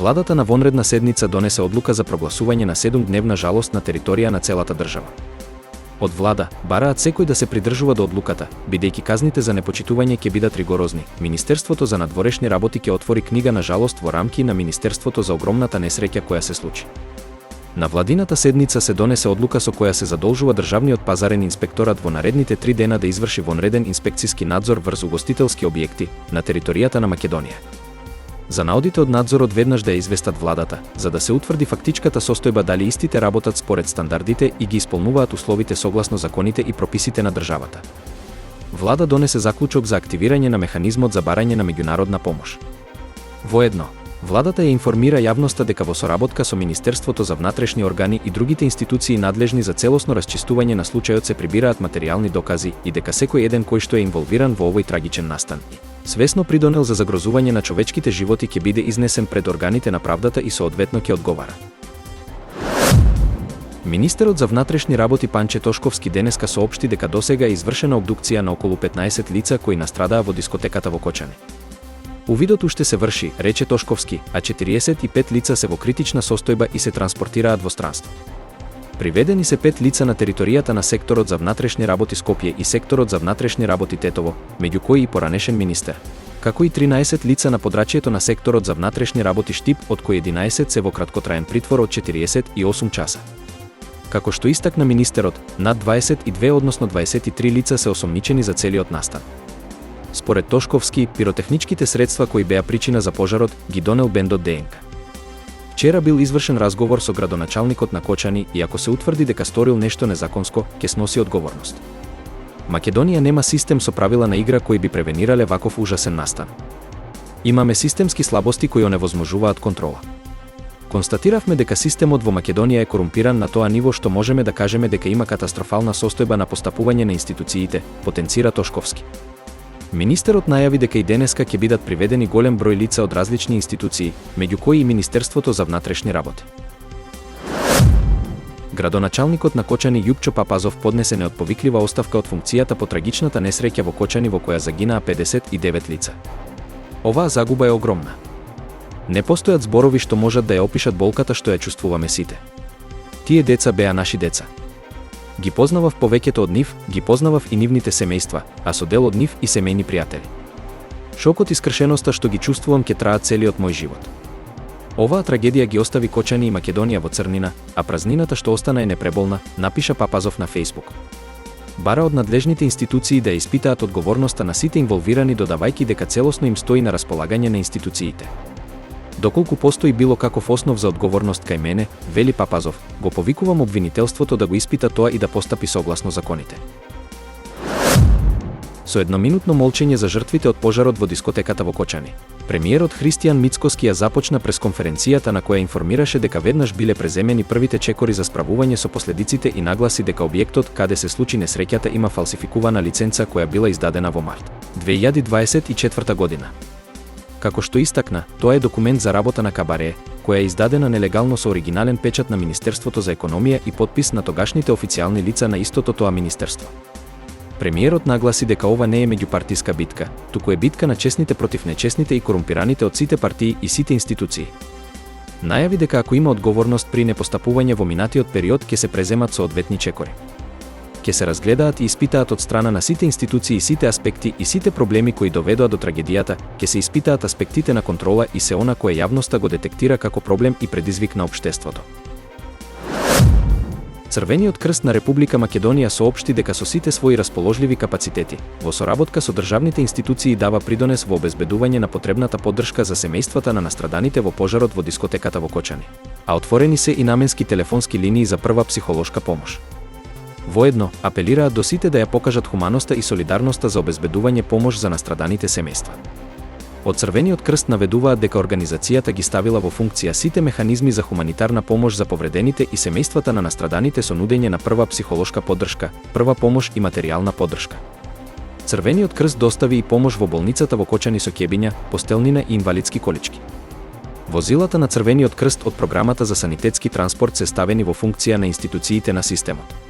Владата на вонредна седница донесе одлука за прогласување на 7-дневна жалост на територија на целата држава. Од влада бараат секој да се придржува до одлуката, бидејќи казните за непочитување ќе бидат ригорозни. Министерството за надворешни работи ќе отвори книга на жалост во рамки на Министерството за огромната несреќа која се случи. На владината седница се донесе одлука со која се задолжува државниот пазарен инспекторат во наредните 3 дена да изврши вонреден инспекциски надзор врз угостителски објекти на територијата на Македонија. За наодите од надзорот веднаш да ја известат владата, за да се утврди фактичката состојба дали истите работат според стандардите и ги исполнуваат условите согласно законите и прописите на државата. Влада донесе заклучок за активирање на механизмот за барање на меѓународна помош. Воедно, владата ја информира јавноста дека во соработка со Министерството за внатрешни органи и другите институции надлежни за целосно расчистување на случајот се прибираат материјални докази и дека секој еден кој што е инволвиран во овој трагичен настан свесно придонел за загрозување на човечките животи ќе биде изнесен пред органите на правдата и соодветно ќе одговара. Министерот за внатрешни работи Панче Тошковски денеска соопшти дека досега е извршена обдукција на околу 15 лица кои настрадаа во дискотеката во Кочани. Увидот уште се врши, рече Тошковски, а 45 лица се во критична состојба и се транспортираат во странство. Приведени се 5 лица на територијата на секторот за внатрешни работи Скопје и секторот за внатрешни работи Тетово, меѓу кои и поранешен министер, како и 13 лица на подрачјето на секторот за внатрешни работи Штип, од кои 11 се во краткотраен притвор од 48 часа. Како што истакна министерот, над 22 односно 23 лица се осомничени за целиот настан. Според Тошковски, пиротехничките средства кои беа причина за пожарот ги донел бендот ДНК. Вчера бил извршен разговор со градоначалникот на Кочани и ако се утврди дека сторил нешто незаконско, ќе сноси одговорност. Македонија нема систем со правила на игра кои би превенирале ваков ужасен настан. Имаме системски слабости кои оневозможуваат контрола. Констатиравме дека системот во Македонија е корумпиран на тоа ниво што можеме да кажеме дека има катастрофална состојба на постапување на институциите, потенцира Тошковски. Министерот најави дека и денеска ќе бидат приведени голем број лица од различни институции, меѓу кои и Министерството за внатрешни работи. Градоначалникот на Кочани Јупчо Папазов поднесе неотповиклива оставка од функцијата по трагичната несреќа во Кочани во која загинаа 59 лица. Оваа загуба е огромна. Не постојат зборови што можат да ја опишат болката што ја чувствуваме сите. Тие деца беа наши деца. Ги познавав повеќето од нив, ги познавав и нивните семејства, а со дел од нив и семејни пријатели. Шокот и скршеноста што ги чувствувам ќе траат целиот мој живот. Оваа трагедија ги остави Кочани и Македонија во црнина, а празнината што остана е непреболна, напиша Папазов на Facebook. Бара од надлежните институции да ја испитаат одговорноста на сите инволвирани додавајќи дека целосно им стои на располагање на институциите. Доколку постои било каков основ за одговорност кај мене, вели Папазов, го повикувам обвинителството да го испита тоа и да постапи согласно законите. Со едноминутно молчење за жртвите од пожарот во дискотеката во Кочани, премиерот Христијан Мицкоски ја започна пресконференцијата на која информираше дека веднаш биле преземени првите чекори за справување со последиците и нагласи дека објектот каде се случи несреќата има фалсификувана лиценца која била издадена во март 2024 година. Како што истакна, тоа е документ за работа на Кабаре, која е издадена нелегално со оригинален печат на Министерството за економија и подпис на тогашните официјални лица на истото тоа министерство. Премиерот нагласи дека ова не е меѓупартиска битка, туку е битка на честните против нечестните и корумпираните од сите партии и сите институции. Најави дека ако има одговорност при непостапување во минатиот период ќе се преземат соодветни чекори. Ќе се разгледаат и испитаат од страна на сите институции сите аспекти и сите проблеми кои доведоа до трагедијата, ќе се испитаат аспектите на контрола и се она кое јавноста го детектира како проблем и предизвик на општеството. Црвениот крст на Република Македонија соопшти дека со сите своји расположливи капацитети, во соработка со државните институции дава придонес во обезбедување на потребната поддршка за семејствата на настраданите во пожарот во дискотеката во Кочани, а отворени се и наменски телефонски линии за прва психолошка помош. Воедно, апелираат до сите да ја покажат хуманоста и солидарноста за обезбедување помош за настраданите семејства. Од Црвениот крст наведуваат дека организацијата ги ставила во функција сите механизми за хуманитарна помош за повредените и семејствата на настраданите со нудење на прва психолошка поддршка, прва помош и материјална поддршка. Црвениот крст достави и помош во болницата во Кочани со кебиња, постелнина и инвалидски колички. Возилата на Црвениот крст од програмата за санитетски транспорт се ставени во функција на институциите на системот.